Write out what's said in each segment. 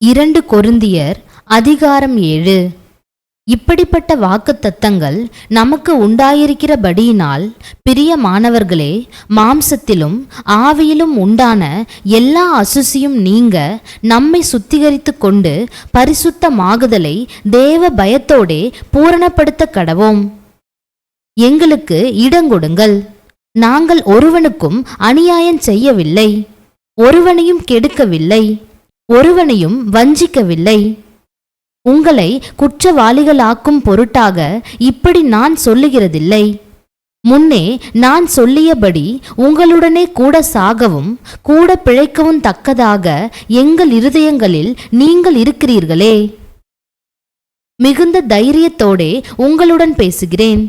2 கொரிந்தியர் அதிகாரம் 7. இப்படிப்பட்ட வாக்குத்தத்தங்கள் நமக்கு உண்டாயிருக்கிறபடியினால், பிரியமானவர்களே, மாம்சத்திலும் ஆவியிலும் உண்டான எல்லா அசுசியும் நீங்க நம்மை சுத்திகரித்து கொண்டு பரிசுத்தமாகுதலை தேவ பயத்தோடே பூரணப்படுத்த கடவோம். எங்களுக்கு இடங்கொடுங்கள். நாங்கள் ஒருவனுக்கும் அநியாயம் செய்யவில்லை, ஒருவனையும் கெடுக்கவில்லை, ஒருவனையும் வஞ்சிக்கவில்லை. உங்களை குற்றவாளிகளாக்கும் பொருட்டாக இப்படி நான் சொல்லுகிறதில்லை. முன்னே நான் சொல்லியபடி உங்களுடனே கூட சாகவும் கூட பிழைக்கவும் தக்கதாக எங்கள் இருதயங்களில் நீங்கள் இருக்கிறீர்களே. மிகுந்த தைரியத்தோடே உங்களுடன் பேசுகிறேன்.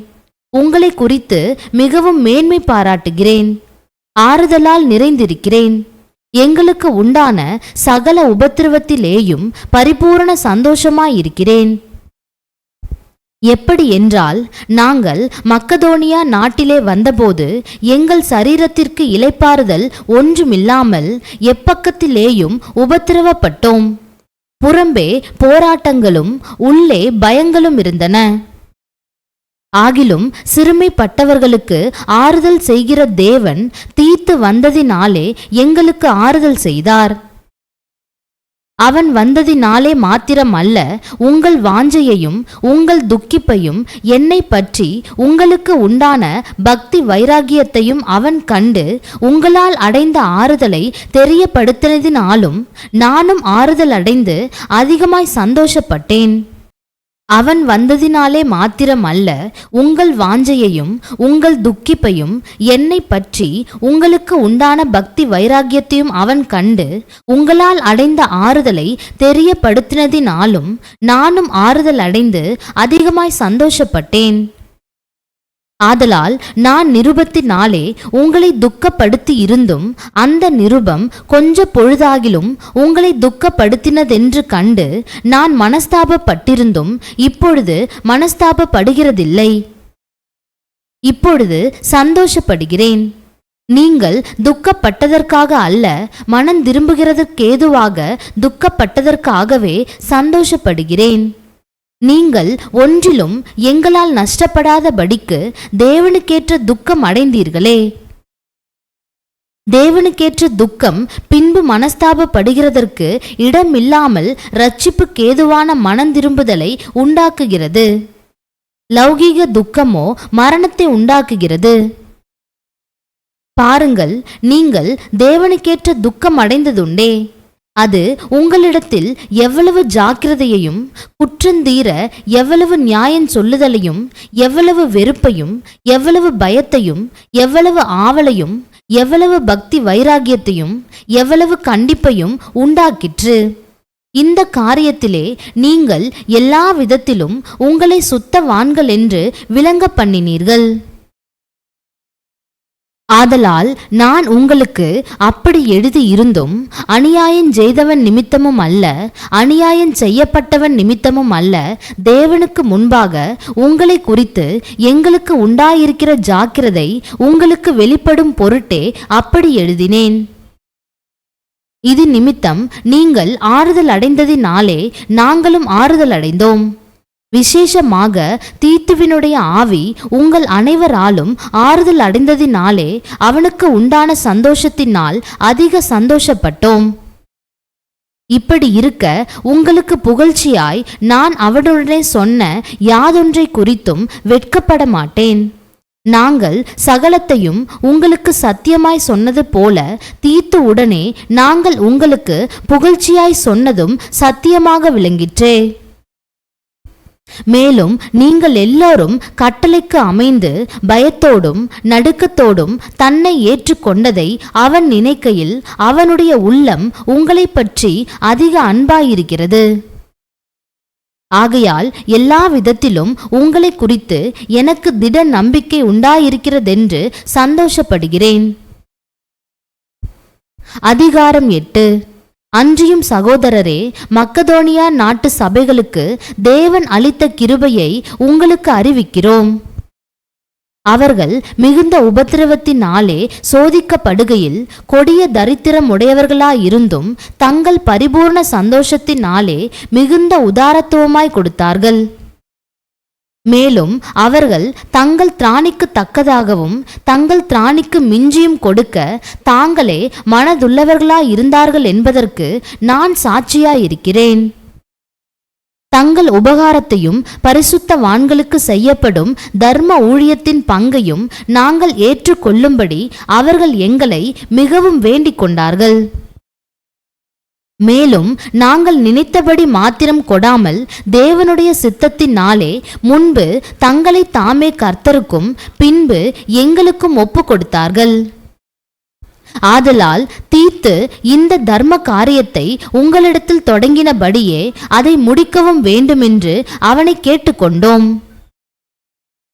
உங்களை குறித்து மிகவும் மேன்மை பாராட்டுகிறேன். ஆறுதலால் நிறைந்திருக்கிறேன். எங்களுக்கு உண்டான சகல உபத்திரவத்திலேயும் பரிபூரண சந்தோஷமாயிருக்கிறேன். எப்படி என்றால், நாங்கள் மக்கதோனியா நாட்டிலே வந்தபோது எங்கள் சரீரத்திற்கு இளைப்பாறுதல் ஒன்றுமில்லாமல் எப்பக்கத்திலேயும் உபத்திரவப்பட்டோம். புறம்பே போராட்டங்களும் உள்ளே பயங்களும் இருந்தன. ஆகிலும் சிறுமைப்பட்டவர்களுக்கு ஆறுதல் செய்கிற தேவன் தீத்து வந்ததினாலே எங்களுக்கு ஆறுதல் செய்தார். அவன் வந்ததினாலே மாத்திரம் அல்ல, உங்கள் வாஞ்சையையும் உங்கள் துக்கிப்பையும் என்னை பற்றி உங்களுக்கு உண்டான பக்தி வைராகியத்தையும் அவன் கண்டு உங்களால் அடைந்த ஆறுதலை தெரியப்படுத்தினதினாலும் நானும் ஆறுதல் அடைந்து அதிகமாய் சந்தோஷப்பட்டேன். அவன் வந்ததினாலே மாத்திரம் அல்ல, உங்கள் வாஞ்சையையும் உங்கள் துக்கிப்பையும் என்னை பற்றி உங்களுக்கு உண்டான பக்தி வைராகியத்தையும் அவன் கண்டு உங்களால் அடைந்த ஆறுதலை தெரியப்படுத்தினதினாலும் நானும் ஆறுதல் அடைந்து அதிகமாய் சந்தோஷப்பட்டேன். ஆதலால் நான் நிருபத்தினாலே உங்களை துக்கப்படுத்தி இருந்தும் அந்த நிருபம் கொஞ்ச பொழுதாகிலும் உங்களை துக்கப்படுத்தினதென்று கண்டு நான் மனஸ்தாபப்பட்டிருந்தும் இப்பொழுது மனஸ்தாபப்படுகிறதில்லை. இப்பொழுது சந்தோஷப்படுகிறேன். நீங்கள் துக்கப்பட்டதற்காக அல்ல, மனம் திரும்புகிறதற்கேதுவாக துக்கப்பட்டதற்காகவே சந்தோஷப்படுகிறேன். நீங்கள் ஒன்றிலும் எங்களால் நஷ்டப்படாதபடிக்கு தேவனுக்கேற்ற துக்கம் அடைந்தீர்களே. தேவனுக்கேற்ற துக்கம் பின்பு மனஸ்தாபப்படுகிறதற்கு இடமில்லாமல் இரட்சிப்புக்கேதுவான மனந்திரும்புதலை உண்டாக்குகிறது. லௌகீக துக்கமோ மரணத்தை உண்டாக்குகிறது. பாருங்கள், நீங்கள் தேவனுக்கேற்ற துக்கம் அடைந்ததுண்டே. அது உங்களிடத்தில் எவ்வளவு ஜாக்கிரதையையும் குற்றந்தீர எவ்வளவு நியாயம் சொல்லுதலையும் எவ்வளவு வெறுப்பையும் எவ்வளவு பயத்தையும் எவ்வளவு ஆவலையும் எவ்வளவு பக்தி வைராகியத்தையும் எவ்வளவு கண்டிப்பையும் உண்டாக்கிற்று. இந்த காரியத்திலே நீங்கள் எல்லா விதத்திலும் உங்களை சுத்தவான்கள் என்று விளங்க பண்ணினீர்கள். ஆதலால் நான் உங்களுக்கு அப்படி எழுதி இருந்தும் அநியாயம் செய்தவன் நிமித்தமும் அல்ல, அநியாயம் செய்யப்பட்டவன் நிமித்தமும் அல்ல, தேவனுக்கு முன்பாக உங்களை குறித்து எங்களுக்கு உண்டாயிருக்கிற ஜாக்கிரதை உங்களுக்கு வெளிப்படும் பொருட்டே அப்படி எழுதினேன். இது நிமித்தம் நீங்கள் ஆறுதல் அடைந்ததினாலே நாங்களும் ஆறுதல் அடைந்தோம். விசேஷமாக தீத்துவினுடைய ஆவி உங்கள் அனைவராலும் ஆறுதல் அடைந்ததினாலே அவனுக்கு உண்டான சந்தோஷத்தினால் அதிக சந்தோஷப்பட்டோம். இப்படி இருக்க உங்களுக்கு புகழ்ச்சியாய் நான் அவனுடனே சொன்ன யாதொன்றை குறித்தும் வெட்கப்பட மாட்டேன். நாங்கள் சகலத்தையும் உங்களுக்கு சத்தியமாய் சொன்னது போல தீத்து உடனே நாங்கள் உங்களுக்கு புகழ்ச்சியாய் சொன்னதும் சத்தியமாக விளங்கிற்றே. மேலும் நீங்கள் எல்லோரும் கட்டளைக்கு அமைந்து பயத்தோடும் நடுக்கத்தோடும் தன்னை ஏற்றுக்கொண்டதை அவன் நினைக்கையில் அவனுடைய உள்ளம் உங்களை பற்றி அதிக அன்பாயிருக்கிறது. ஆகையால் எல்லா விதத்திலும் உங்களை குறித்து எனக்கு திட நம்பிக்கை உண்டாயிருக்கிறதென்று சந்தோஷப்படுகிறேன். அதிகாரம் 8. அன்றியும் சகோதரரே, மக்கதோனியா நாட்டு சபைகளுக்கு தேவன் அளித்த கிருபையை உங்களுக்கு அறிவிக்கிறோம். அவர்கள் மிகுந்த உபத்திரவத்தினாலே சோதிக்கப்படுகையில் கொடிய தரித்திரம் உடையவர்களாயிருந்தும் தங்கள் பரிபூர்ண சந்தோஷத்தினாலே மிகுந்த உதாரத்துவமாய் கொடுத்தார்கள். மேலும் அவர்கள் தங்கள் திராணிக்கு தக்கதாகவும் தங்கள் திராணிக்கு மிஞ்சியும் கொடுக்க தாங்களே மனதுள்ளவர்களாயிருந்தார்கள் என்பதற்கு நான் சாட்சியாயிருக்கிறேன். தங்கள் உபகாரத்தையும் பரிசுத்தவான்களுக்கு செய்யப்படும் தர்ம ஊழியத்தின் பங்கையும் நாங்கள் ஏற்றுக்கொள்ளும்படி அவர்கள் எங்களை மிகவும் வேண்டிக் கொண்டார்கள். மேலும் நாங்கள் நினைத்தபடி மாத்திரம் கொடாமல் தேவனுடைய சித்தத்தினாலே முன்பு தங்களை தாமே கர்த்தருக்கும் பின்பு எங்களுக்கும் ஒப்பு கொடுத்தார்கள். ஆதலால் தீத்து இந்த தர்ம காரியத்தை உங்களிடத்தில் தொடங்கினபடியே அதை முடிக்கவும் வேண்டுமென்று அவனை கேட்டுக்கொண்டோம்.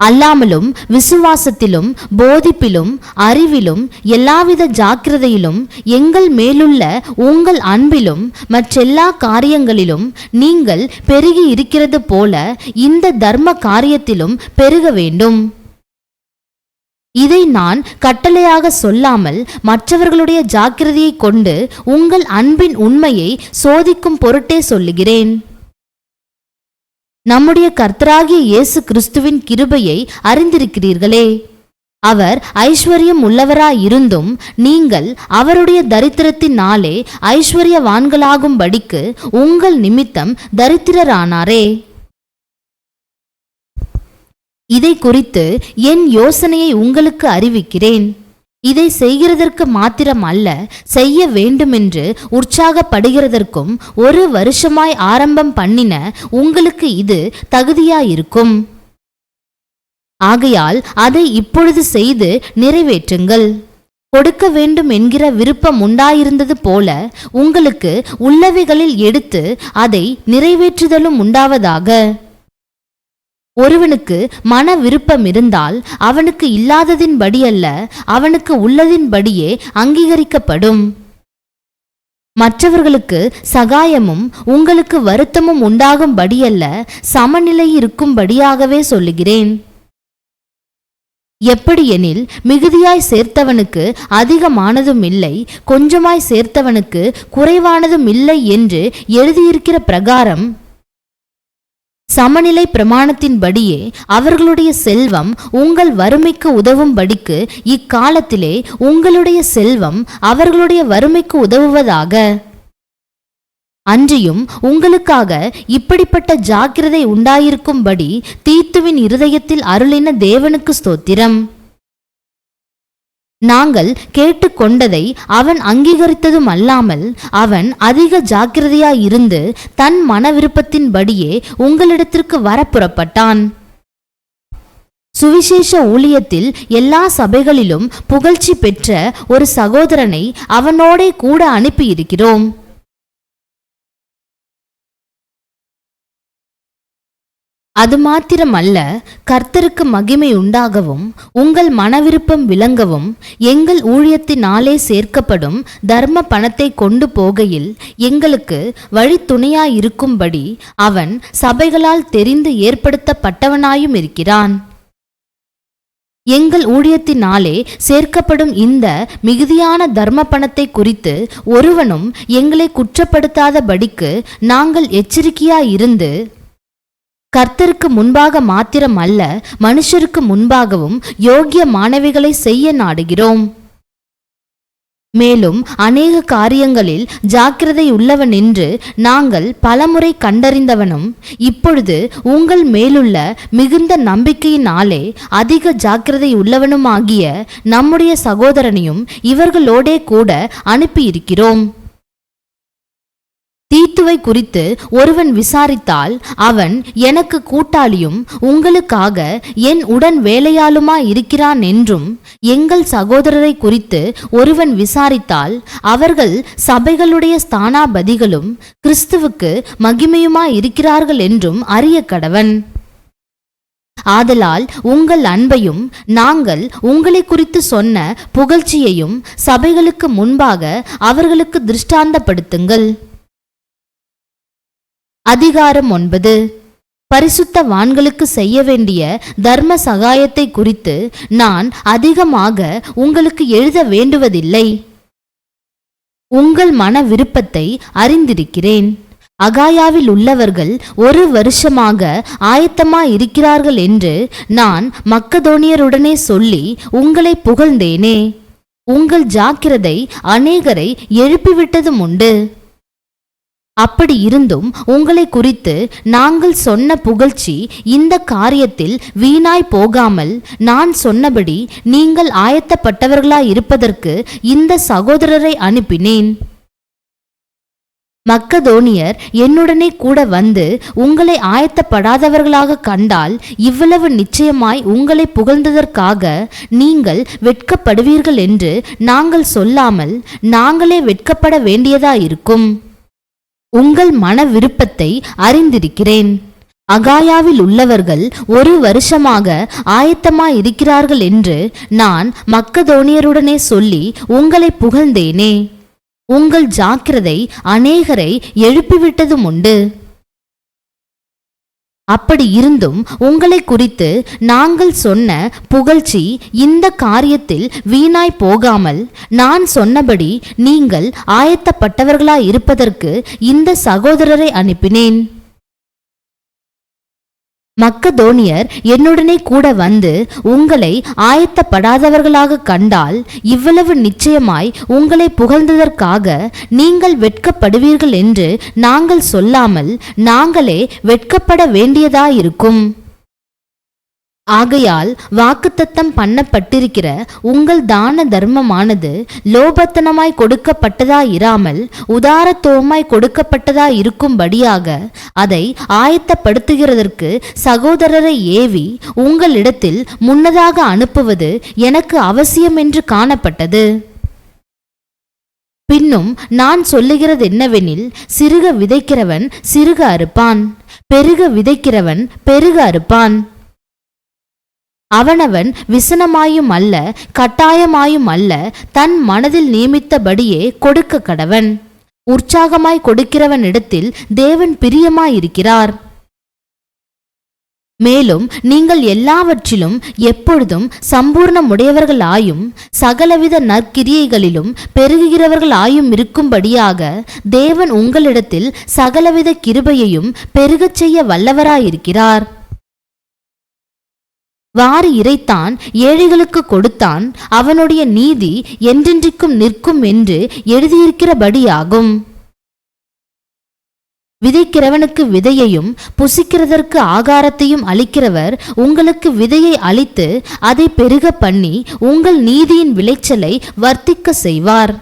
அல்லாமலும் விசுவாசத்திலும் போதிப்பிலும் அறிவிலும் எல்லாவித ஜாக்கிரதையிலும் எங்கள் மேலுள்ள உங்கள் அன்பிலும் மற்றெல்லா காரியங்களிலும் நீங்கள் பெருகி இருக்கிறது போல இந்த தர்ம காரியத்திலும் பெருக வேண்டும். இதை நான் கட்டளையாக சொல்லாமல் மற்றவர்களுடைய ஜாக்கிரதையை கொண்டு உங்கள் அன்பின் உண்மையை சோதிக்கும் பொருட்டே சொல்லுகிறேன். நம்முடைய கர்த்தராகிய இயேசு கிறிஸ்துவின் கிருபையை அறிந்திருக்கிறீர்களே. அவர் ஐஸ்வர்யம் உள்ளவராயிருந்தும் நீங்கள் அவருடைய தரித்திரத்தினாலே ஐஸ்வர்யவான்களாகும்படிக்கு உங்கள் நிமித்தம் தரித்திரரானாரே. இதை குறித்து என் யோசனையை உங்களுக்கு அறிவிக்கிறேன். இதை செய்கிறதற்கு மாத்திரம் அல்ல, செய்ய வேண்டுமென்று உற்சாகப்படுகிறதற்கும் ஒரு வருஷமாய் ஆரம்பம் பண்ணின உங்களுக்கு இது தகுதியாயிருக்கும். ஆகையால் அதை இப்பொழுது செய்து நிறைவேற்றுங்கள். கொடுக்க வேண்டும் என்கிற விருப்பம் உண்டாயிருந்தது போல உங்களுக்கு உள்ளவைகளில் எடுத்து அதை நிறைவேற்றுதலும் உண்டாவதாக. ஒருவனுக்கு மன விருப்பம் இருந்தால் அவனுக்கு இல்லாததின்படியல்ல, அவனுக்கு உள்ளதின்படியே அங்கீகரிக்கப்படும். மற்றவர்களுக்கு சகாயமும் உங்களுக்கு வருத்தமும் உண்டாகும்படியல்ல, சமநிலை இருக்கும்படியாகவே சொல்லுகிறேன். எப்படியெனில் மிகுதியாய் சேர்த்தவனுக்கு அதிகமானதும் இல்லை, கொஞ்சமாய் சேர்த்தவனுக்கு குறைவானதும் இல்லை என்று எழுதியிருக்கிற பிரகாரம் சமநிலை பிரமாணத்தின்படியே அவர்களுடைய செல்வம் உங்கள் வறுமைக்கு உதவும்படிக்கு இக்காலத்திலே உங்களுடைய செல்வம் அவர்களுடைய வறுமைக்கு உதவுவதாக. அன்றியும் உங்களுக்காக இப்படிப்பட்ட ஜாக்கிரதை உண்டாயிருக்கும்படி தீத்துவின் இருதயத்தில் அருளின தேவனுக்கு ஸ்தோத்திரம். நாங்கள் கேட்டுக்கொண்டதை அவன் அங்கீகரித்ததும் அல்லாமல் அவன் அதிக ஜாக்கிரதையாயிருந்து தன் மன விருப்பத்தின்படியே உங்களிடத்திற்கு வர புறப்பட்டான். சுவிசேஷ ஊழியத்தில் எல்லா சபைகளிலும் புகழ்ச்சி பெற்ற ஒரு சகோதரனை அவனோடே கூட அனுப்பியிருக்கிறோம். அது மாத்திரமல்ல, கர்த்தருக்கு மகிமை உண்டாகவும் உங்கள் மனவிருப்பம் விளங்கவும் எங்கள் ஊழியத்தினாலே சேர்க்கப்படும் தர்ம பணத்தை கொண்டு போகையில் எங்களுக்கு வழித்துணையாயிருக்கும்படி அவன் சபைகளால் தெரிந்து ஏற்படுத்தப்பட்டவனாயும் இருக்கிறான். எங்கள் ஊழியத்தினாலே சேர்க்கப்படும் இந்த மிகுதியான தர்ம பணத்தை குறித்து ஒருவனும் எங்களை குற்றப்படுத்தாதபடிக்கு நாங்கள் எச்சரிக்கையாயிருந்து கர்த்தருக்கு முன்பாக மாத்திரம் அல்ல, மனுஷருக்கு முன்பாகவும் யோக்கிய மாணவிகளை செய்ய நாடுகிறோம். மேலும் அநேக காரியங்களில் ஜாக்கிரதை உள்ளவன் என்று நாங்கள் பலமுறை கண்டறிந்தவனும் இப்பொழுது உங்கள் மேலுள்ள மிகுந்த நம்பிக்கையினாலே அதிக ஜாக்கிரதை உள்ளவனுமாகிய நம்முடைய சகோதரனையும் இவர்களோடே கூட அனுப்பியிருக்கிறோம். தீத்துவை குறித்து ஒருவன் விசாரித்தால் அவன் எனக்கு கூட்டாளியும் உங்களுக்காக என் உடன் வேலையாளுமாய் இருக்கிறான் என்றும், எங்கள் சகோதரரை குறித்து ஒருவன் விசாரித்தால் அவர்கள் சபைகளுடைய ஸ்தானாபதிகளும் கிறிஸ்துவுக்கு மகிமையுமாய் இருக்கிறார்கள் என்றும் அறிய கடவன். ஆதலால் உங்கள் அன்பையும் நாங்கள் உங்களை குறித்து சொன்ன புகழ்ச்சியையும் சபைகளுக்கு முன்பாக அவர்களுக்கு திருஷ்டாந்தப்படுத்துங்கள். அதிகாரம் 9. பரிசுத்தவான்களுக்கு செய்ய வேண்டிய தர்ம சகாயத்தை குறித்து நான் அதிகமாக உங்களுக்கு எழுத வேண்டுவதில்லை. உங்கள் மன விருப்பத்தை அறிந்திருக்கிறேன். அகாயாவில் உள்ளவர்கள் 1 வருஷமாக ஆயத்தமாயிருக்கிறார்கள் என்று நான் மக்கதோனியருடனே சொல்லி உங்களை புகழ்ந்தேனே. உங்கள் ஜாக்கிரதை அநேகரை எழுப்பிவிட்டதும் உண்டு. அப்படி இருந்தும் உங்களை குறித்து நாங்கள் சொன்ன புகழ்ச்சி இந்த காரியத்தில் வீணாய் போகாமல், நான் சொன்னபடி நீங்கள் ஆயத்தப்பட்டவர்களாயிருப்பதற்கு இந்த சகோதரரை அனுப்பினேன். மக்கதோனியர் என்னுடனே கூட வந்து உங்களை ஆயத்தப்படாதவர்களாக கண்டால் இவ்வளவு நிச்சயமாய் உங்களை புகழ்ந்ததற்காக நீங்கள் வெட்கப்படுவீர்கள் என்று நாங்கள் சொல்லாமல் நாங்களே வெட்கப்பட வேண்டியதாயிருக்கும். உங்கள் மன விருப்பத்தை அறிந்திருக்கிறேன். அகாயாவில் உள்ளவர்கள் 1 வருஷமாக ஆயத்தமாயிருக்கிறார்கள் என்று நான் மக்கதோனியருடனே சொல்லி உங்களை புகழ்ந்தேனே. உங்கள் ஜாக்கிரதை அநேகரை எழுப்பிவிட்டதும் உண்டு. அப்படி இருந்தும் உங்களை குறித்து நாங்கள் சொன்ன புகழ்ச்சி இந்த காரியத்தில் வீணாய் போகாமல், நான் சொன்னபடி நீங்கள் ஆயத்தப்பட்டவர்களாயிருப்பதற்கு இந்த சகோதரரை அனுப்பினேன். மக்கதோனியர் என்னுடனே கூட வந்து உங்களை ஆயத்தப்படாதவர்களாக கண்டால் இவ்வளவு நிச்சயமாய் உங்களை புகழ்ந்ததற்காக நீங்கள் வெட்கப்படுவீர்கள் என்று நாங்கள் சொல்லாமல் நாங்களே வெட்கப்பட வேண்டியதாயிருக்கும். ஆகையால் வாக்குத்தத்தம் பண்ணப்பட்டிருக்கிற உங்கள் தான தர்மமானது லோபத்தனமாய் கொடுக்கப்பட்டதாயிராமல் உதாரத்துவமாய் கொடுக்கப்பட்டதாயிருக்கும்படியாக அதை ஆயத்தப்படுத்துகிறதற்கு சகோதரரை ஏவி உங்களிடத்தில் முன்னதாக அனுப்புவது எனக்கு அவசியம் என்று காணப்பட்டது. பின்னும் நான் சொல்லுகிறது என்னவெனில், சிறுக விதைக்கிறவன் சிறுக அறுப்பான், பெருக விதைக்கிறவன் பெருக அறுப்பான். அவனவன் விசனமாயும் அல்ல கட்டாயமாயும் அல்ல தன் மனதில் நியமித்தபடியே கொடுக்க கடவன். உற்சாகமாய் கொடுக்கிறவனிடத்தில் தேவன் பிரியமாயிருக்கிறார். மேலும் நீங்கள் எல்லாவற்றிலும் எப்பொழுதும் சம்பூர்ணமுடையவர்களாயும் சகலவித நற்கிரியைகளிலும் பெருகுகிறவர்களாயும் இருக்கும்படியாக தேவன் உங்களிடத்தில் சகலவித கிருபையையும் பெருகச் செய்ய வல்லவராயிருக்கிறார். வாரி இறைத்தான், ஏழைகளுக்கு கொடுத்தான், அவனுடைய நீதி என்றென்றைக்கும் நிற்கும் என்று எழுதியிருக்கிறபடியாகும். விதைக்கிறவனுக்கு விதையையும் புசிக்கிறதற்கு ஆகாரத்தையும் அளிக்கிறவர் உங்களுக்கு விதையை அளித்து அதை பெருக பண்ணி உங்கள் நீதியின் விளைச்சலை வர்த்திக்க செய்வார்.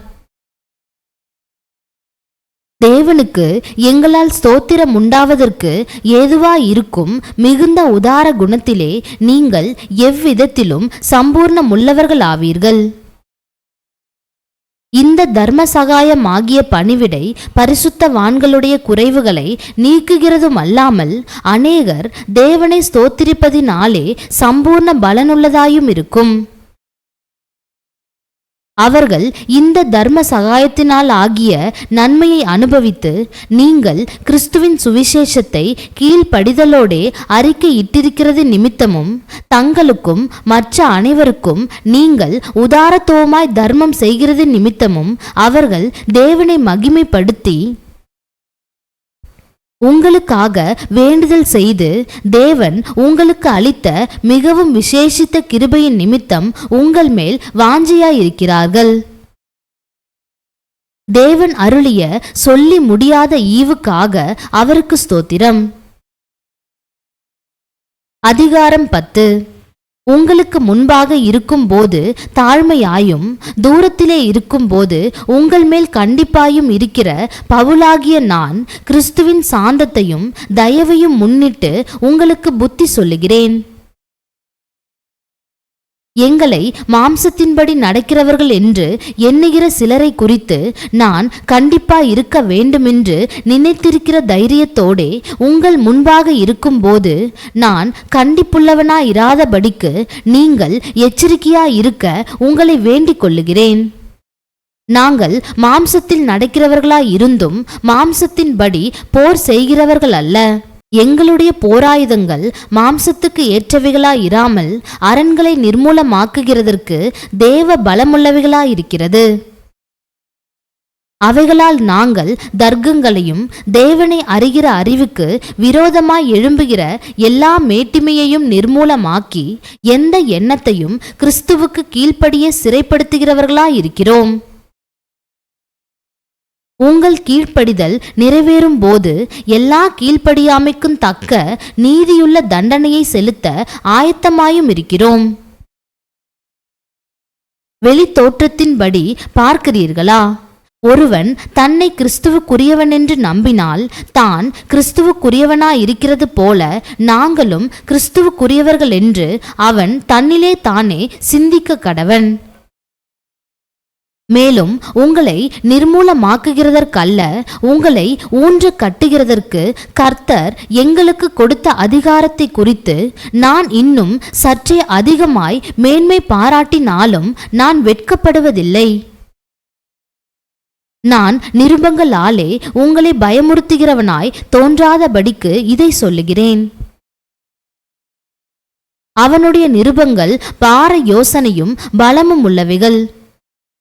தேவனுக்கு எங்களால் ஸ்தோத்திரம் உண்டாவதற்கு ஏதுவாயிருக்கும் மிகுந்த உதார குணத்திலே நீங்கள் எவ்விதத்திலும் சம்பூர்ணமுள்ளவர்களாவீர்கள். இந்த தர்ம சகாயமாகிய பணிவிடை பரிசுத்தவான்களுடைய குறைவுகளை நீக்குகிறதும் அல்லாமல் அநேகர் தேவனை ஸ்தோத்திரிப்பதினாலே சம்பூர்ண பலனுள்ளதாயும் இருக்கும். அவர்கள் இந்த தர்ம சகாயத்தினால் ஆகிய நன்மையை அனுபவித்து நீங்கள் கிறிஸ்துவின் சுவிசேஷத்தை கீழ்ப்படிதலோடே அறிக்கை இட்டிருக்கிறது நிமித்தமும் தங்களுக்கும் மற்ற அனைவருக்கும் நீங்கள் உதாரத்துவமாய் தர்மம் செய்கிறது நிமித்தமும் அவர்கள் தேவனை மகிமைப்படுத்தி உங்களுக்காக வேண்டுதல் செய்து தேவன் உங்களுக்கு அளித்த மிகவும் விசேஷித்த கிருபையின் நிமித்தம் உங்கள் மேல் வாஞ்சையாயிருக்கிறார்கள். தேவன் அருளிய சொல்லி முடியாத ஈவுக்காக அவருக்கு ஸ்தோத்திரம். அதிகாரம் 10. உங்களுக்கு முன்பாக இருக்கும்போது தாழ்மையாயும் தூரத்திலே இருக்கும்போது உங்கள் மேல் கண்டிப்பாயும் இருக்கிற பவுலாகிய நான் கிறிஸ்துவின் சாந்தத்தையும் தயவையும் முன்னிட்டு உங்களுக்கு புத்தி சொல்லுகிறேன். எங்களை மாம்சத்தின்படி நடக்கிறவர்கள் என்று எண்ணுகிற சிலரை குறித்து நான் கண்டிப்பாய் இருக்க வேண்டுமென்று நினைத்திருக்கிற தைரியத்தோடே உங்கள் முன்பாக இருக்கும்போது நான் கண்டிப்புள்ளவனாயிராதபடிக்கு நீங்கள் எச்சரிக்கையாயிருக்க உங்களை வேண்டிக் கொள்ளுகிறேன். நாங்கள் மாம்சத்தில் நடக்கிறவர்களாயிருந்தும் மாம்சத்தின்படி போர் செய்கிறவர்கள் அல்ல. எங்களுடைய போராயுதங்கள் மாம்சத்துக்கு ஏற்றவைகளாயிராமல் அரண்களை நிர்மூலமாக்குகிறதற்கு தேவ பலமுள்ளவைகளாயிருக்கிறது. அவைகளால் நாங்கள் தர்க்கங்களையும் தேவனை அறிகிற அறிவுக்கு விரோதமாய் எழும்புகிற எல்லா மேட்டிமையையும் நிர்மூலமாக்கி எந்த எண்ணத்தையும் கிறிஸ்துவுக்கு கீழ்ப்படிய சிறைப்படுத்துகிறவர்களாயிருக்கிறோம். உங்கள் கீழ்ப்படிதல் நிறைவேறும் போது எல்லா கீழ்ப்படியாமைக்கும் தக்க நீதியுள்ள தண்டனையை செலுத்த ஆயத்தமாயும் இருக்கிறோம். வெளி தோற்றத்தின்படி பார்க்கிறீர்களா? ஒருவன் தன்னை கிறிஸ்துவுக்குரியவன் என்று நம்பினால் தான் கிறிஸ்துவுக்குரியவனாயிருக்கிறது போல நாங்களும் கிறிஸ்துவுக்குரியவர்கள் என்று அவன் தன்னிலே தானே சிந்திக்க கடவன். மேலும் உங்களை நிர்மூலமாக்குகிறதற்கல்ல, உங்களை ஊன்ற கட்டுகிறதற்கு கர்த்தர் எங்களுக்கு கொடுத்த அதிகாரத்தை குறித்து நான் இன்னும் சற்றே அதிகமாய் மேன்மை பாராட்டினாலும் நான் வெட்கப்படுவதில்லை. நான் நிருபங்களாலே உங்களை பயமுறுத்துகிறவனாய் தோன்றாதபடிக்கு இதை சொல்லுகிறேன். அவனுடைய நிருபங்கள் பார யோசனையும் பலமும் உள்ளவைகள்.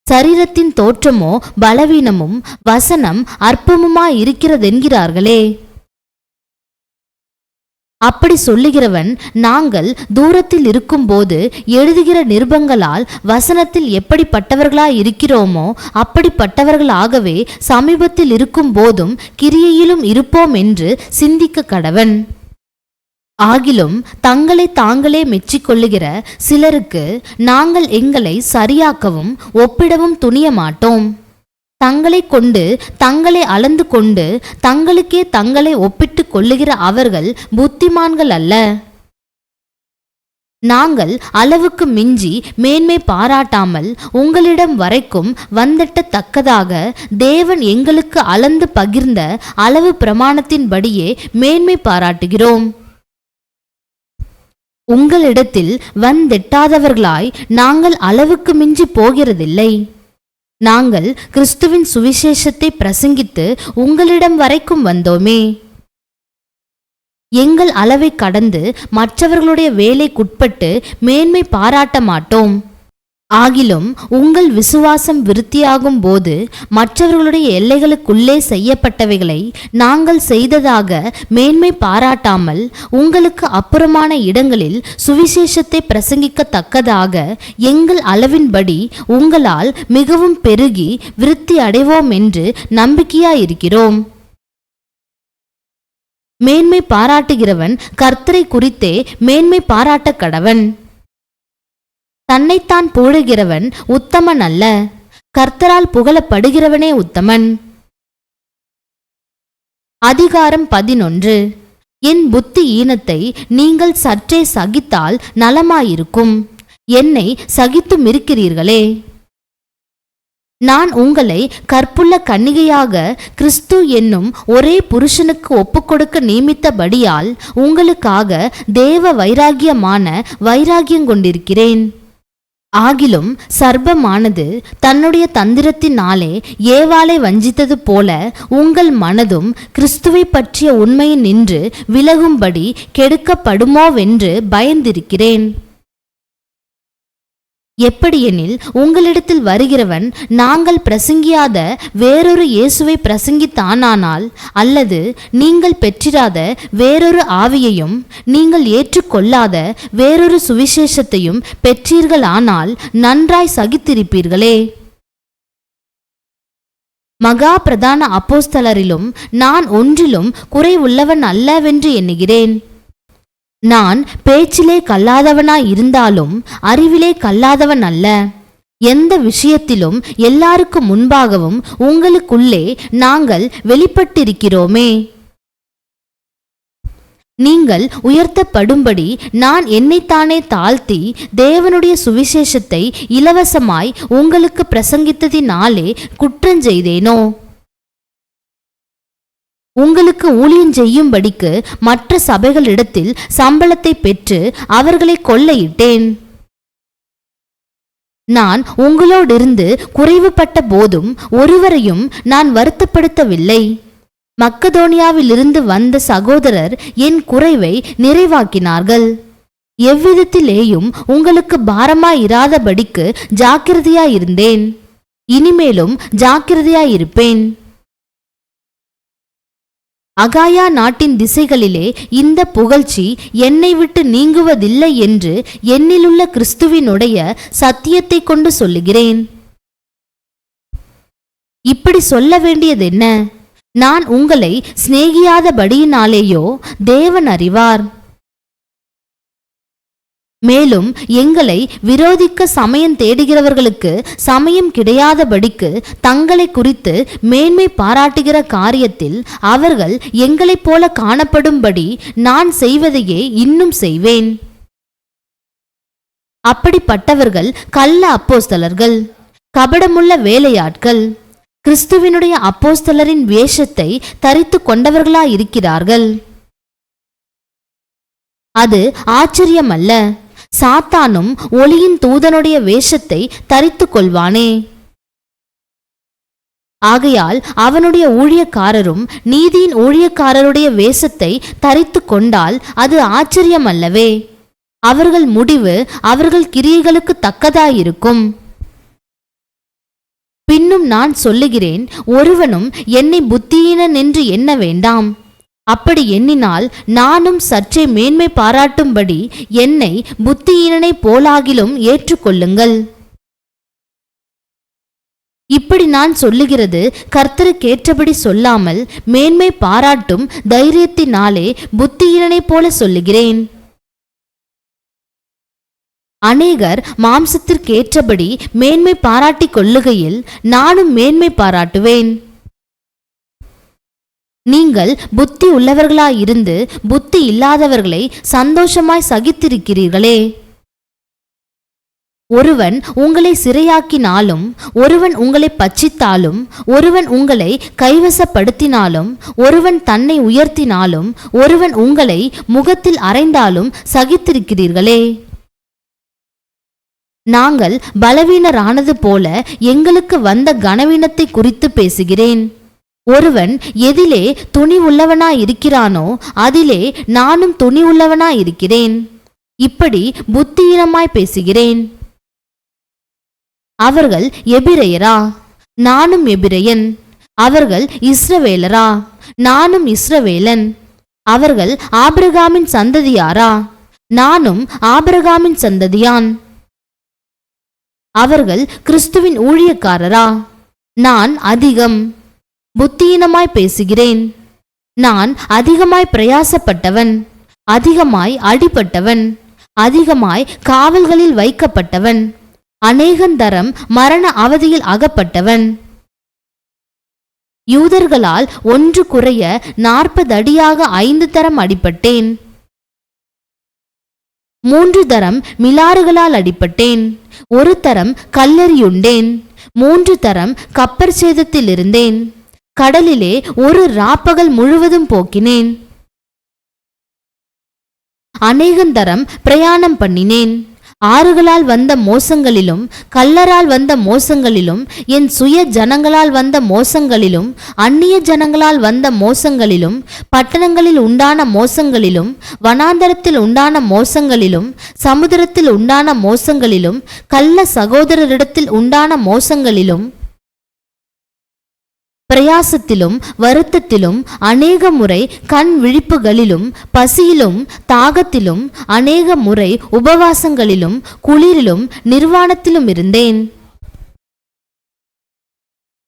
சரீரத்தின் தோற்றமோ பலவீனமும் வசனம் அற்பமுமாயிருக்கிறதென்கிறார்களே. அப்படி சொல்லுகிறவன் நாங்கள் தூரத்தில் இருக்கும்போது எழுதுகிற நிருபங்களால் வசனத்தில் எப்படிப்பட்டவர்களாயிருக்கிறோமோ அப்படிப்பட்டவர்களாகவே சமீபத்தில் இருக்கும் போதும் கிரியையிலும் இருப்போம் என்று சிந்திக்க கடவன். ஆகிலும் தங்களை தாங்களே மெச்சிக்கொள்ளுகிற சிலருக்கு நாங்கள் எங்களை சரியாக்கவும் ஒப்பிடவும் துணிய மாட்டோம். தங்களை கொண்டு தங்களை அளந்து கொண்டு தங்களுக்கே தங்களை ஒப்பிட்டு கொள்ளுகிற அவர்கள் புத்திமான்கள் அல்ல. நாங்கள் அளவுக்கு மிஞ்சி மேன்மை பாராட்டாமல் உங்களிடம் வரைக்கும் வந்தெட்டத்தக்கதாக தேவன் எங்களுக்கு அளந்து பகிர்ந்த அளவு பிரமாணத்தின்படியே மேன்மை பாராட்டுகிறோம். உங்களிடத்தில் வந்தெட்டாதவர்களாய் நாங்கள் அளவுக்கு மிஞ்சி போகிறதில்லை. நாங்கள் கிறிஸ்துவின் சுவிசேஷத்தை பிரசங்கித்து உங்களிடம் வரைக்கும் வந்தோமே. எங்கள் அளவை கடந்து மற்றவர்களுடைய வேலைக்குட்பட்டு மேன்மை பாராட்ட மாட்டோம். ஆகிலும் உங்கள் விசுவாசம் விருத்தியாகும் போது மற்றவர்களுடைய எல்லைகளுக்குள்ளே செய்யப்பட்டவைகளை நாங்கள் செய்ததாக மேன்மை பாராட்டாமல் உங்களுக்கு அப்புறமான இடங்களில் சுவிசேஷத்தை பிரசங்கிக்கத்தக்கதாக எங்கள் அளவின்படி உங்களால் மிகவும் பெருகி விருத்தி அடைவோம் என்று நம்பிக்கையாயிருக்கிறோம். மேன்மை பாராட்டுகிறவன் கர்த்தரை குறித்தே மேன்மை பாராட்ட கடவன். தன்னைத்தான் புகழுகிறவன் உத்தமன் அல்ல, கர்த்தரால் புகழப்படுகிறவனே உத்தமன். அதிகாரம் 11. என் புத்தி ஈனத்தை நீங்கள் சற்றே சகித்தால் நலமாயிருக்கும். என்னை சகித்தும் இருக்கிறீர்களே. நான் உங்களை கற்புள்ள கன்னிகையாக கிறிஸ்து என்னும் ஒரே புருஷனுக்கு ஒப்புக்கொடுக்க நியமித்தபடியால் உங்களுக்காக தேவ வைராகியமான வைராகியம் கொண்டிருக்கிறேன். ஆகிலும் சர்ப்பமானது தன்னுடைய தந்திரத்தினாலே ஏவாளை வஞ்சித்தது போல உங்கள் மனதும் கிறிஸ்துவை பற்றிய உண்மையில் நின்று விலகும்படி கெடுக்கப்படுமோவென்று பயந்திருக்கிறேன். எப்படியெனில் உங்களிடத்தில் வருகிறவன் நாங்கள் பிரசங்கியாத வேறொரு இயேசுவை பிரசங்கித்தானானால், அல்லது நீங்கள் பெற்றிராத வேறொரு ஆவியையும் நீங்கள் ஏற்றுக்கொள்ளாத வேறொரு சுவிசேஷத்தையும் பெற்றீர்களானால் நன்றாய் சகித்திருப்பீர்களே. மகா பிரதான அப்போஸ்தலரிலும் நான் ஒன்றிலும் குறைவுள்ளவன் அல்லவென்று எண்ணுகிறேன். நான் பேச்சிலே கல்லாதவனாய் இருந்தாலும் அறிவிலே கல்லாதவன் அல்ல. எந்த விஷயத்திலும் எல்லாருக்கும் முன்பாகவும் உங்களுக்குள்ளே நாங்கள் வெளிப்பட்டிருக்கிறோமே. நீங்கள் உயர்த்தப்படும்படி நான் என்னைத்தானே தாழ்த்தி தேவனுடைய சுவிசேஷத்தை இலவசமாய் உங்களுக்கு பிரசங்கித்ததினாலே குற்றஞ்செய்தேனோ? உங்களுக்கு ஊழியம் செய்யும்படிக்கு மற்ற சபைகளிடத்தில் சம்பளத்தை பெற்று அவர்களை கொள்ளையிட்டேன். நான் உங்களோடிருந்து குறைவுபட்ட போதும் ஒருவரையும் நான் வருத்தப்படுத்தவில்லை. மக்கதோனியாவிலிருந்து வந்த சகோதரர் என் குறைவை நிறைவாக்கினார்கள். எவ்விதத்திலேயும் உங்களுக்கு பாரமாயிராதபடிக்கு ஜாக்கிரதையாயிருந்தேன். இனிமேலும் ஜாக்கிரதையாயிருப்பேன். அகாயா நாட்டின் திசைகளிலே இந்த புகழ்ச்சி என்னை விட்டு நீங்குவதில்லை என்று என்னிலுள்ள கிறிஸ்துவினுடைய சத்தியத்தை கொண்டு சொல்லுகிறேன். இப்படி சொல்ல வேண்டியதென்ன? நான் உங்களை சிநேகியாதபடியினாலேயோ தேவன் அறிவார். மேலும் எங்களை விரோதிக்க சமயம் தேடுகிறவர்களுக்கு சமயம் கிடையாதபடிக்கு தங்களை குறித்து மேன்மை பாராட்டுகிற காரியத்தில் அவர்கள் எங்களைப் போல காணப்படும்படி நான் செய்வதையே இன்னும் செய்வேன். அப்படிப்பட்டவர்கள் கள்ள அப்போஸ்தலர்கள், கபடமுள்ள வேலையாட்கள், கிறிஸ்துவினுடைய அப்போஸ்தலரின் வேஷத்தை தரித்து கொண்டவர்களாயிருக்கிறார்கள். அது ஆச்சரியமல்ல. சாத்தானும் ஒளியின் தூதனுடைய வேஷத்தை தரித்து கொள்வானே. ஆகையால் அவனுடைய ஊழியக்காரரும் நீதியின் ஊழியக்காரருடைய வேஷத்தை தரித்து கொண்டால் அது ஆச்சரியமல்லவே. அவர்கள் முடிவு அவர்கள் கிரியைகளுக்கு தக்கதாயிருக்கும். பின்னும் நான் சொல்லுகிறேன், ஒருவனும் என்னை புத்தியீனன் என்று எண்ண வேண்டாம். அப்படி எண்ணினால் நானும் சற்றே மேன்மை பாராட்டும்படி என்னை புத்தியீனனை போலாகிலும் ஏற்றுக்கொள்ளுங்கள். இப்படி நான் சொல்லுகிறது கர்த்தருக்கேற்றபடி சொல்லாமல் மேன்மை பாராட்டும் தைரியத்தினாலே புத்தியீனனை போல சொல்லுகிறேன். அநேகர் மாம்சத்திற்கேற்றபடி மேன்மை பாராட்டிக் கொள்ளுகையில் நானும் மேன்மை பாராட்டுவேன். நீங்கள் புத்தி உள்ளவர்களாயிருந்து புத்தி இல்லாதவர்களை சந்தோஷமாய் சகித்திருக்கிறீர்களே. ஒருவன் உங்களை சிறையாக்கினாலும், ஒருவன் உங்களை பட்சித்தாலும், ஒருவன் உங்களை கைவசப்படுத்தினாலும், ஒருவன் தன்னை உயர்த்தினாலும், ஒருவன் உங்களை முகத்தில் அறைந்தாலும் சகித்திருக்கிறீர்களே. நாங்கள் பலவீனரானது போல எங்களுக்கு வந்த கனவீனத்தை குறித்து பேசுகிறேன். ஒருவன் எதிலே துணிவுள்ளவனாயிருக்கிறானோ அதிலே நானும் துணிவுள்ளவனாயிருக்கிறேன். இப்படி புத்தியீனமாய் பேசுகிறேன். அவர்கள் எபிரெயரா? நானும் எபிரெயன். அவர்கள் இஸ்ரவேலரா? நானும் இஸ்ரவேலன். அவர்கள் ஆபிரகாமின் சந்ததியாரா? நானும் ஆபிரகாமின் சந்ததியான். அவர்கள் கிறிஸ்துவின் ஊழியக்காரரா? நான் அதிகம் புத்தியீனமாய் பேசுகிறேன். நான் அதிகமாய் பிரயாசப்பட்டவன், அதிகமாய் அடிபட்டவன், அதிகமாய் காவல்களில் வைக்கப்பட்டவன், அநேகந்தரம் மரண அவதியில் அகப்பட்டவன். யூதர்களால் ஒன்று குறைய 40 அடியாக 5 தரம் அடிபட்டேன். 3 தரம் மிலாறுகளால் அடிபட்டேன். 1 தரம் கல்லெறியுண்டேன். 3 தரம் கப்பற் சேதத்தில் இருந்தேன். கடலிலே ஒரு ராப்பகல் முழுவதும் போக்கினேன். அநேகந்தரம் பிரயாணம் பண்ணினேன். ஆறுகளால் வந்த மோசங்களிலும், கல்லரால் வந்த மோசங்களிலும், என் சுய ஜனங்களால் வந்த மோசங்களிலும், அந்நிய ஜனங்களால் வந்த மோசங்களிலும், பட்டணங்களில் உண்டான மோசங்களிலும், வனாந்தரத்தில் உண்டான மோசங்களிலும், சமுத்திரத்தில் உண்டான மோசங்களிலும், கள்ள சகோதரரிடத்தில் உண்டான மோசங்களிலும், பிரயாசத்திலும் வருத்தத்திலும், அநேக முறை கண் விழிப்புகளிலும், பசியிலும் தாகத்திலும், அநேக முறை உபவாசங்களிலும், குளிரிலும், நிர்வாணத்திலும் இருந்தேன்.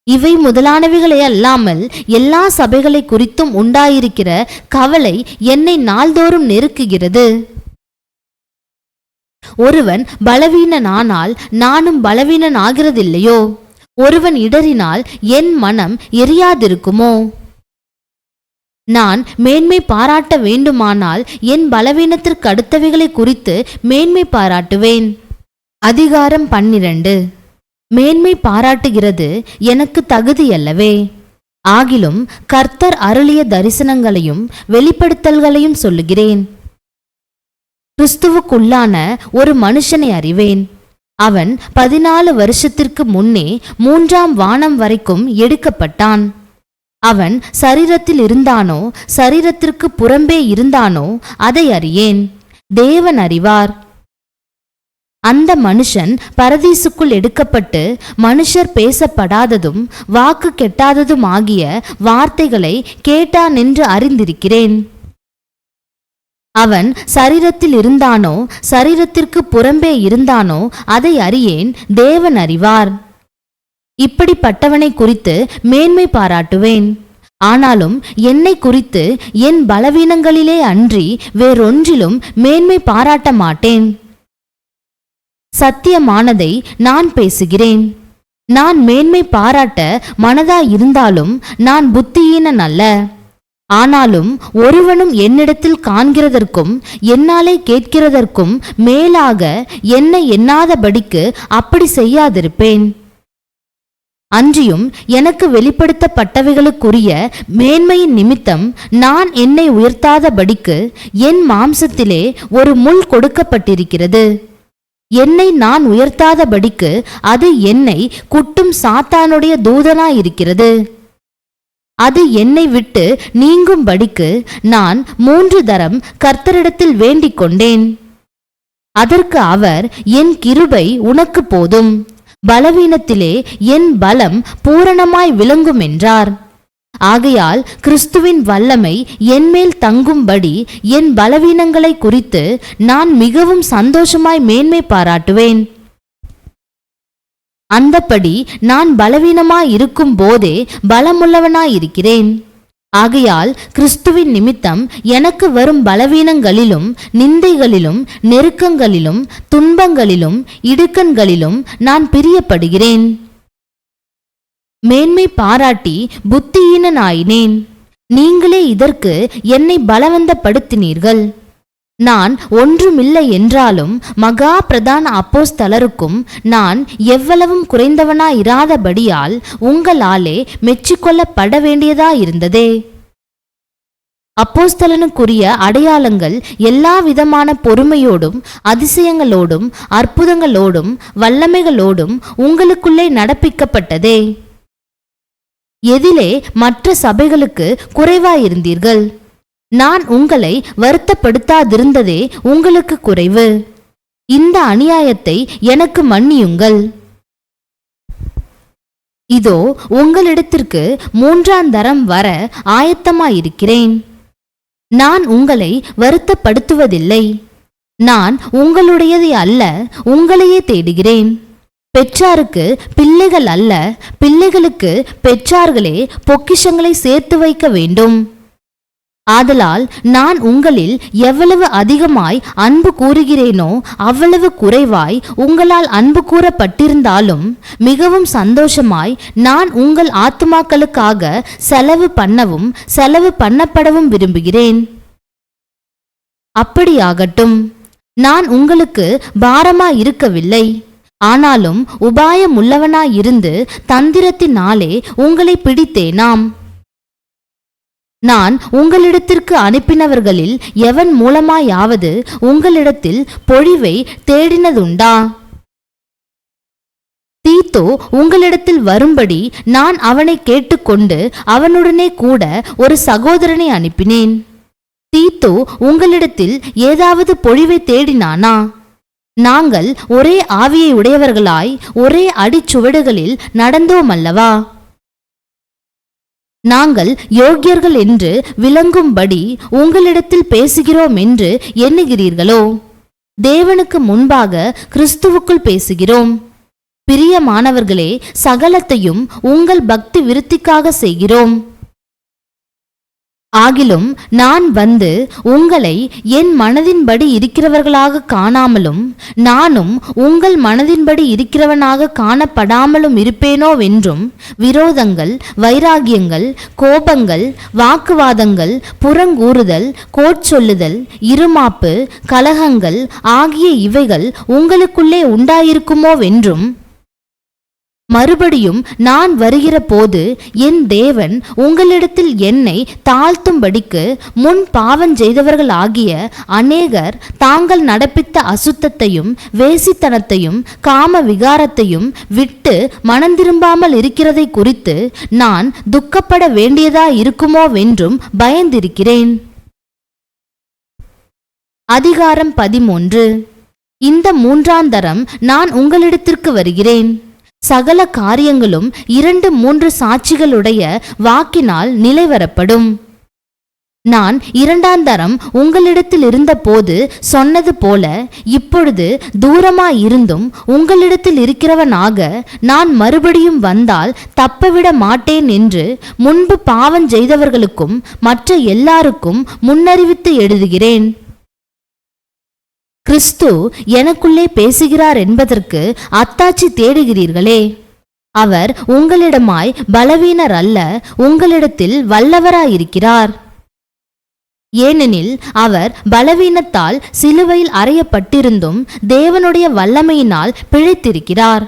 இவை முதலானவைகளே அல்லாமல் எல்லா சபைகளை குறித்தும் உண்டாயிருக்கிற கவலை என்னை நாள்தோறும் நெருக்குகிறது. ஒருவன் பலவீனனானால் நானும் பலவீனன் ஆகிறதில்லையோ? ஒருவன் இடறினால் என் மனம் எரியாதிருக்குமோ? நான் மேன்மை பாராட்ட வேண்டுமானால் என் பலவீனத்திற்கு அடுத்தவைகளை குறித்து மேன்மை பாராட்டுவேன். அதிகாரம் 12. மேன்மை பாராட்டுகிறது எனக்கு தகுதியல்லவே. ஆகிலும் கர்த்தர் அருளிய தரிசனங்களையும் வெளிப்படுத்தல்களையும் சொல்லுகிறேன். கிறிஸ்துவுக்குள்ளான ஒரு மனுஷனை அறிவேன். அவன் 14 வருஷத்திற்கு முன்னே 3ஆம் வானம் வரைக்கும் எடுக்கப்பட்டான். அவன் சரீரத்தில் இருந்தானோ சரீரத்திற்கு புறம்பே இருந்தானோ அதை அறியேன், தேவன் அறிவார். அந்த மனுஷன் பரதீசுக்குள் எடுக்கப்பட்டு மனுஷர் பேசப்படாததும் வாக்கு கெட்டாததும் ஆகிய வார்த்தைகளை கேட்டான் என்று அறிந்திருக்கிறேன். அவன் சரீரத்தில் இருந்தானோ சரீரத்திற்கு புறம்பே இருந்தானோ அதை அறியேன், தேவன் அறிவார். இப்படிப்பட்டவனை குறித்து மேன்மை பாராட்டுவேன். ஆனாலும் என்னை குறித்து என் பலவீனங்களிலே அன்றி வேறொன்றிலும் மேன்மை பாராட்ட மாட்டேன். சத்தியமானதை நான் பேசுகிறேன். நான் மேன்மை பாராட்ட மனதாயிருந்தாலும் நான் புத்தியீனன் அல்ல. ஆனாலும் ஒருவனும் என்னிடத்தில் காண்கிறதற்கும் என்னாலே கேட்கிறதற்கும் மேலாக என்னை எண்ணாதபடிக்கு அப்படி செய்யாதிருப்பேன். அன்றியும் எனக்கு வெளிப்படுத்தப்பட்டவைகளுக்குரிய மேன்மையின் நிமித்தம் நான் என்னை உயர்த்தாதபடிக்கு என் மாம்சத்திலே ஒரு முள் கொடுக்கப்பட்டிருக்கிறது. என்னை நான் உயர்த்தாதபடிக்கு அது என்னை குட்டும் சாத்தானுடைய தூதனாயிருக்கிறது. அது என்னை விட்டு நீங்கும்படிக்கு நான் 3 தரம் கர்த்தரிடத்தில் வேண்டிக் கொண்டேன். அதற்கு அவர், என் கிருபை உனக்கு போதும், பலவீனத்திலே என் பலம் பூரணமாய் விளங்கும் என்றார். ஆகையால் கிறிஸ்துவின் வல்லமை என்மேல் தங்கும்படி என் பலவீனங்களை குறித்து நான் மிகவும் சந்தோஷமாய் மேன்மை பாராட்டுவேன். அந்தப்படி நான் பலவீனமாயிருக்கும் போதே பலமுள்ளவனாயிருக்கிறேன். ஆகையால் கிறிஸ்துவின் நிமித்தம் எனக்கு வரும் பலவீனங்களிலும் நிந்தைகளிலும் நெருக்கங்களிலும் துன்பங்களிலும் இடுக்கண்களிலும் நான் பிரியப்படுகிறேன். மேன்மை பாராட்டி புத்தியீனனாயினேன். நீங்களே இதற்கு என்னை பலவந்தப்படுத்தினீர்கள். நான் ஒன்றுமில்லை என்றாலும் மகா பிரதான அப்போஸ்தலருக்கும் நான் எவ்வளவும் குறைந்தவனாயிராதபடியால் உங்களாலே மெச்சிக்கொள்ளப்பட வேண்டியதாயிருந்ததே. அப்போஸ்தலனுக்குரிய அடையாளங்கள் எல்லா விதமான பொறுமையோடும் அதிசயங்களோடும் அற்புதங்களோடும் வல்லமைகளோடும் உங்களுக்குள்ளே நடப்பிக்கப்பட்டதே. எதிலே மற்ற சபைகளுக்கு குறைவாயிருந்தீர்கள்? நான் உங்களை வருத்தப்படுத்தாதிருந்ததே உங்களுக்கு குறைவு. இந்த அநியாயத்தை எனக்கு மன்னியுங்கள். இதோ உங்களிடத்திற்கு 3ஆம் தரம் வர ஆயத்தமாயிருக்கிறேன். நான் உங்களை வருத்தப்படுத்துவதில்லை. நான் உங்களுடையதை அல்ல, உங்களையே தேடுகிறேன். பெற்றாருக்கு பிள்ளைகள் அல்ல, பிள்ளைகளுக்கு பெற்றார்களே பொக்கிஷங்களை சேர்த்து வைக்க வேண்டும். ஆதலால் நான் உங்களில் எவ்வளவு அதிகமாய் அன்பு கூறுகிறேனோ அவ்வளவு குறைவாய் உங்களால் அன்பு கூறப்பட்டிருந்தாலும் மிகவும் சந்தோஷமாய் நான் உங்கள் ஆத்துமாக்களுக்காக செலவு பண்ணவும் செலவு பண்ணப்படவும் விரும்புகிறேன். அப்படியாகட்டும். நான் உங்களுக்கு பாரமாயிருக்கவில்லை. ஆனாலும் உபாயமுள்ளவனாயிருந்து தந்திரத்தினாலே உங்களை பிடித்தேனாம். நான் உங்களிடத்திற்கு அனுப்பினவர்களில் எவன் மூலமாயாவது உங்களிடத்தில் பொழிவை தேடினதுண்டா? தீத்தோ உங்களிடத்தில் வரும்படி நான் அவனை கேட்டுக்கொண்டு அவனுடனே கூட ஒரு சகோதரனை அனுப்பினேன். தீத்தோ உங்களிடத்தில் ஏதாவது பொழிவை தேடினானா? நாங்கள் ஒரே ஆவியை உடையவர்களாய் ஒரே அடிச்சுவடுகளில் நடந்தோமல்லவா? நாங்கள் யோக்கியர்கள் என்று விளங்கும்படி உங்களிடத்தில் பேசுகிறோம் என்று எண்ணுகிறீர்களோ? தேவனுக்கு முன்பாக கிறிஸ்துவுக்குள் பேசுகிறோம். பிரியமானவர்களே, சகலத்தையும் உங்கள் பக்தி விருத்திக்காக செய்கிறோம். ஆகிலும் நான் வந்து உங்களை என் மனதின்படி இருக்கிறவர்களாக காணாமலும் நானும் உங்கள் மனதின்படி இருக்கிறவனாக காணப்படாமலும் இருப்பேனோவென்றும் விரோதங்கள், வைராகியங்கள், கோபங்கள், வாக்குவாதங்கள், புறங்கூறுதல், கோட்சொல்லுதல், இருமாப்பு, கலகங்கள் ஆகிய இவைகள் உங்களுக்குள்ளே உண்டாயிருக்குமோவென்றும் மறுபடியும் நான் வருகிற போது என் தேவன் உங்களிடத்தில் என்னை தாழ்த்தும்படிக்கு முன் பாவம் செய்தவர்கள் ஆகிய அநேகர் தாங்கள் நடப்பித்த அசுத்தத்தையும் வேசித்தனத்தையும் காம விகாரத்தையும் விட்டு மனந்திரும்பாமல் இருக்கிறதை குறித்து நான் துக்கப்பட வேண்டியதா இருக்குமோவென்றும் பயந்திருக்கிறேன். அதிகாரம் 13. இந்த 3ஆம் தரம் நான் உங்களிடத்திற்கு வருகிறேன். சகல காரியங்களும் 2-3 சாட்சிகளுடைய வாக்கினால் நிலைவரப்படும். நான் 2ஆம் தரம் உங்களிடத்தில் இருந்தபோது சொன்னது போல இப்பொழுது தூரமாயிருந்தும் உங்களிடத்தில் இருக்கிறவனாக நான் மறுபடியும் வந்தால் தப்பவிட மாட்டேன் என்று முன்பு பாவம் செய்தவர்களுக்கும் மற்ற எல்லாருக்கும் முன்னறிவித்து எழுதுகிறேன். கிறிஸ்து எனக்குள்ளே பேசுகிறார் என்பதற்கு அத்தாட்சி தேடுகிறீர்களே. அவர் உங்களிடமாய் பலவீனர் அல்ல, உங்களிடத்தில் வல்லவராயிருக்கிறார். ஏனெனில் அவர் பலவீனத்தால் சிலுவையில் அறையப்பட்டிருந்தும் தேவனுடைய வல்லமையினால் பிழைத்திருக்கிறார்.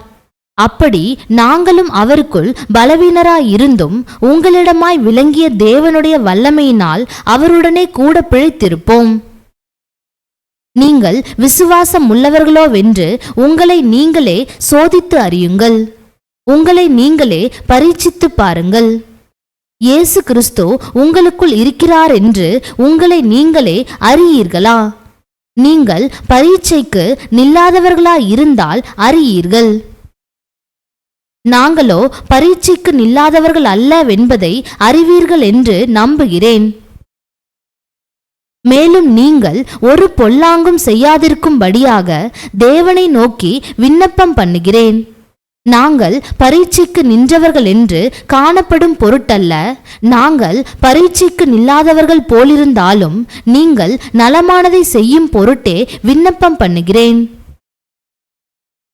அப்படி நாங்களும் அவருக்குள் பலவீனராயிருந்தும் உங்களிடமாய் விளங்கிய தேவனுடைய வல்லமையினால் அவருடனே கூட பிழைத்திருப்போம். நீங்கள் விசுவாசம் உள்ளவர்களோவென்று உங்களை நீங்களே சோதித்து அறியுங்கள். உங்களை நீங்களே பரீட்சித்து பாருங்கள். இயேசு கிறிஸ்து உங்களுக்குள் இருக்கிறார் என்று உங்களை நீங்களே அறியீர்களா? நீங்கள் பரீட்சைக்கு நில்லாதவர்களாயிருந்தால் அறியீர்கள். நாங்களோ பரீட்சைக்கு நில்லாதவர்கள் அல்லவென்பதை அறிவீர்கள் என்று நம்புகிறேன். மேலும் நீங்கள் ஒரு பொல்லாங்கும் செய்யாதிருக்கும்படியாக தேவனை நோக்கி விண்ணப்பம் பண்ணுகிறேன். நாங்கள் பரீட்சைக்கு நின்றவர்கள் என்று காணப்படும் பொருட்டல்ல, நாங்கள் பரீட்சைக்கு நில்லாதவர்கள் போலிருந்தாலும் நீங்கள் நலமானதை செய்யும் பொருட்டே விண்ணப்பம் பண்ணுகிறேன்.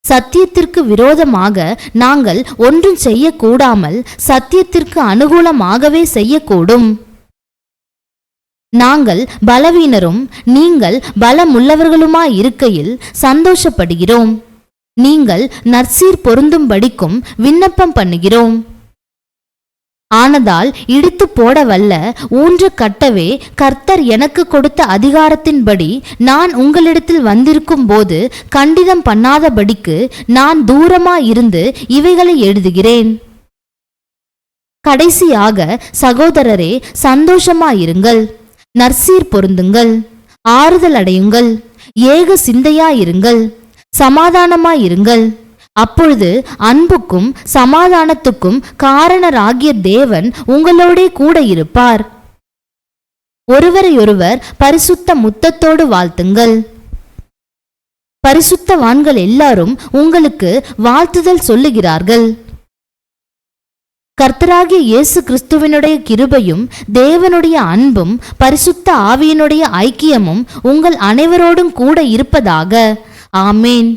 சத்தியத்திற்கு விரோதமாக நாங்கள் ஒன்றும் செய்யக்கூடாமல் சத்தியத்திற்கு அனுகூலமாகவே செய்யக்கூடும். நாங்கள் பலவீனரும் நீங்கள் பலமுள்ளவர்களுமாயிருக்கையில் சந்தோஷப்படுகிறோம். நீங்கள் நற்சீர் பொருந்தும்படிக்கும் விண்ணப்பம் பண்ணுகிறோம். ஆனதால் இடித்து போட வல்ல ஊன்ற கட்டவே கர்த்தர் எனக்கு கொடுத்த அதிகாரத்தின்படி நான் உங்களிடத்தில் வந்திருக்கும் போது கண்டிதம் பண்ணாதபடிக்கு நான் தூரமாயிருந்து இவைகளை எழுதுகிறேன். கடைசியாக சகோதரரே, சந்தோஷமாயிருங்கள், நற்சீர் பொருந்துங்கள், ஆறுதல் அடையுங்கள், ஏக சிந்தையாயிருங்கள், சமாதானமாயிருங்கள். அப்பொழுது அன்புக்கும் சமாதானத்துக்கும் காரணராகிய தேவன் உங்களோடே கூட இருப்பார். ஒருவரையொருவர் பரிசுத்த முத்தத்தோடு வாழ்த்துங்கள். பரிசுத்தவான்கள் எல்லாரும் உங்களுக்கு வாழ்த்துதல் சொல்லுகிறார்கள். கர்த்தராகிய இயேசு கிறிஸ்துவினுடைய கிருபையும் தேவனுடைய அன்பும் பரிசுத்த ஆவியினுடைய ஐக்கியமும் உங்கள் அனைவரோடும் கூட இருப்பதாக. ஆமேன்.